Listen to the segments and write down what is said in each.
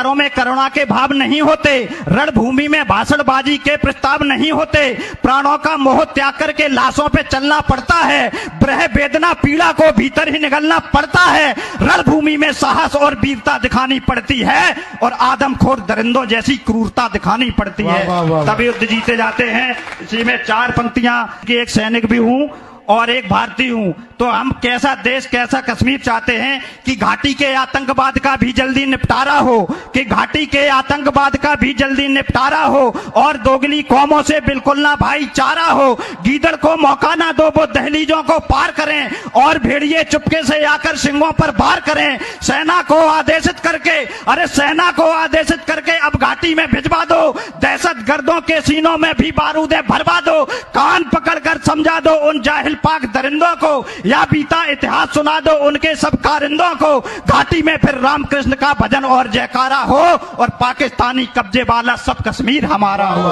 विचारों में करुणा के भाव नहीं होते, रणभूमि में भाषणबाजी के प्रस्ताव नहीं होते, प्राणों का मोह त्याग करके लाशों पे चलना पड़ता है, ब्रह वेदना पीड़ा को भीतर ही निगलना पड़ता है, रणभूमि में साहस और वीरता दिखानी पड़ती है और आदमखोर दरिंदों जैसी क्रूरता दिखानी पड़ती है, तब युद्ध जीते जाते हैं। इसी में 4 पंक्तियां कि एक सैनिक भी हूं और एक भारतीय हूं, तो हम कैसा देश कैसा कश्मीर चाहते हैं कि घाटी के आतंकवाद का भी जल्दी निपटारा हो, कि घाटी के आतंकवाद का भी जल्दी निपटारा हो और दोगली कौमों से बिल्कुल ना भाईचारा हो, गीदड़ को मौका ना दो वो दहलीजों को पार करें और भेड़िए चुपके से आकर सिंगों पर वार करें, सेना को आदेशित करके, अरे सेना को आदेशित करके अब घाटी में भिजवा दो, दहशत गर्दों के सीनों में भी बारूदे भरवा दो, कान पकड़कर समझा दो उन जाहिल पाक दरिंदों को, या बीता इतिहास सुना दो उनके सब कारिंदों को, घाटी में फिर रामकृष्ण का भजन और जयकारा हो और पाकिस्तानी कब्जे वाला सब कश्मीर हमारा हो।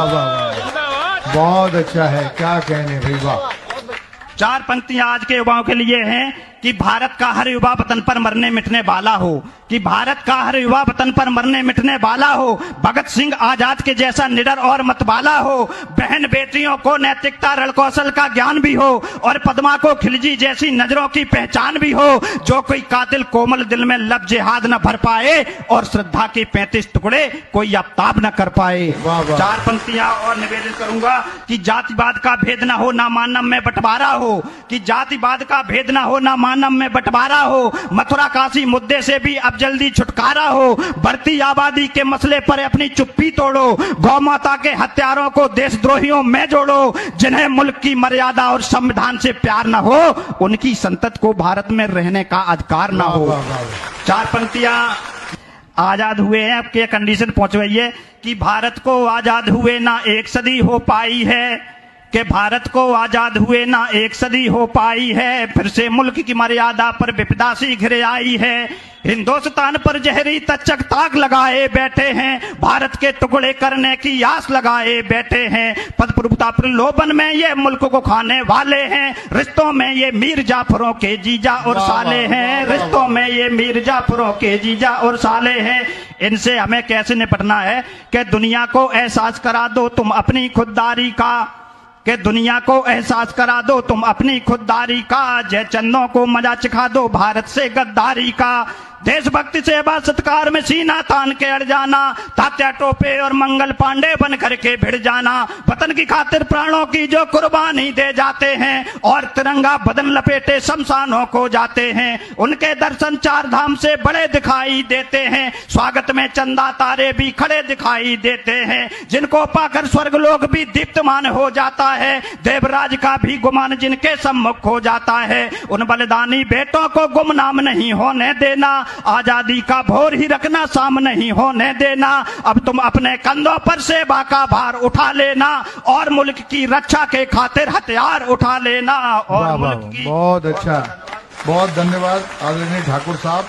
बहुत अच्छा है, क्या कहने भाई, वाह। 4 पंक्तियां आज के युवाओं के लिए हैं कि भारत का हर युवा वतन पर मरने मिटने वाला हो, कि भारत का हर युवा वतन पर मरने मिटने वाला हो, भगत सिंह आजाद के जैसा निडर और मतवाला हो, बहन बेटियों को नैतिकता रणकौशल का ज्ञान भी हो और पद्मा को खिलजी जैसी नजरों की पहचान भी हो, जो कोई कातिल कोमल दिल में लब जिहाद न भर पाए और श्रद्धा के 35 टुकड़े कोई आफ्ताब न कर पाए। 4 पंक्तियां और निवेदन करूंगा कि जातिवाद का भेद न हो ना मानव में बंटवारा हो, कि जातिवाद का भेद न हो ना मानव में बंटवारा हो, मथुरा काशी मुद्दे से भी अब जल्दी छुटकारा हो, बढ़ती आबादी के मसले पर अपनी चुप्पी तोड़ो, गौ माता के हत्यारों को देशद्रोहियों में जोड़ो, जिन्हें मुल्क की मर्यादा और संविधान से प्यार न हो उनकी संतत को भारत में रहने का अधिकार न हो। 4 पंक्तियां आजाद हुए हैं, अब के कंडीशन पहुंचवाइए कि भारत को आजाद हुए ना 1 सदी हो पाई है, कि भारत को आजाद हुए ना 1 सदी हो पाई है, फिर से मुल्क की मर्यादा पर विपदा सी घिर आई है, हिंदुस्तान पर जहरी तचक ताक लगाए बैठे हैं, भारत के टुकड़े करने की आस लगाए बैठे हैं, पद प्रभुता प्रलोभन में ये मुल्क को खाने वाले हैं, रिश्तों में ये मीर जाफरों के जीजा और साले हैं, रिश्तों में ये मीर जाफरों के जीजा और साले हैं। इनसे हमें कैसे निपटना है कि दुनिया को एहसास करा दो तुम अपनी खुददारी का, कि दुनिया को एहसास करा दो तुम अपनी खुददारी का, जय चंदों को मजा चिखा दो भारत से गद्दारी का, देशभक्ति सेवा सत्कार में सीना तान के अड़ जाना, तात्या टोपे और मंगल पांडे बन करके भिड़ जाना, वतन की खातिर प्राणों की जो कुर्बानी दे जाते हैं और तिरंगा बदन लपेटे शमशानों को जाते हैं, उनके दर्शन 4 धाम से बड़े दिखाई देते हैं, स्वागत में चंदा तारे भी खड़े दिखाई देते हैं, जिनको पाकर स्वर्ग लोग भी दीप्तमान हो जाता है, देवराज का भी गुमान जिनके सम्मुख हो जाता है, उन बलिदानी बेटों को गुमनाम नहीं होने देना, आजादी का भोर ही रखना शाम नहीं होने देना, अब तुम अपने कंधों पर सेवा का भार उठा लेना और मुल्क की रक्षा के खातिर हथियार उठा लेना और मुल्क की। बहुत अच्छा, बहुत धन्यवाद आदरणीय ठाकुर साहब।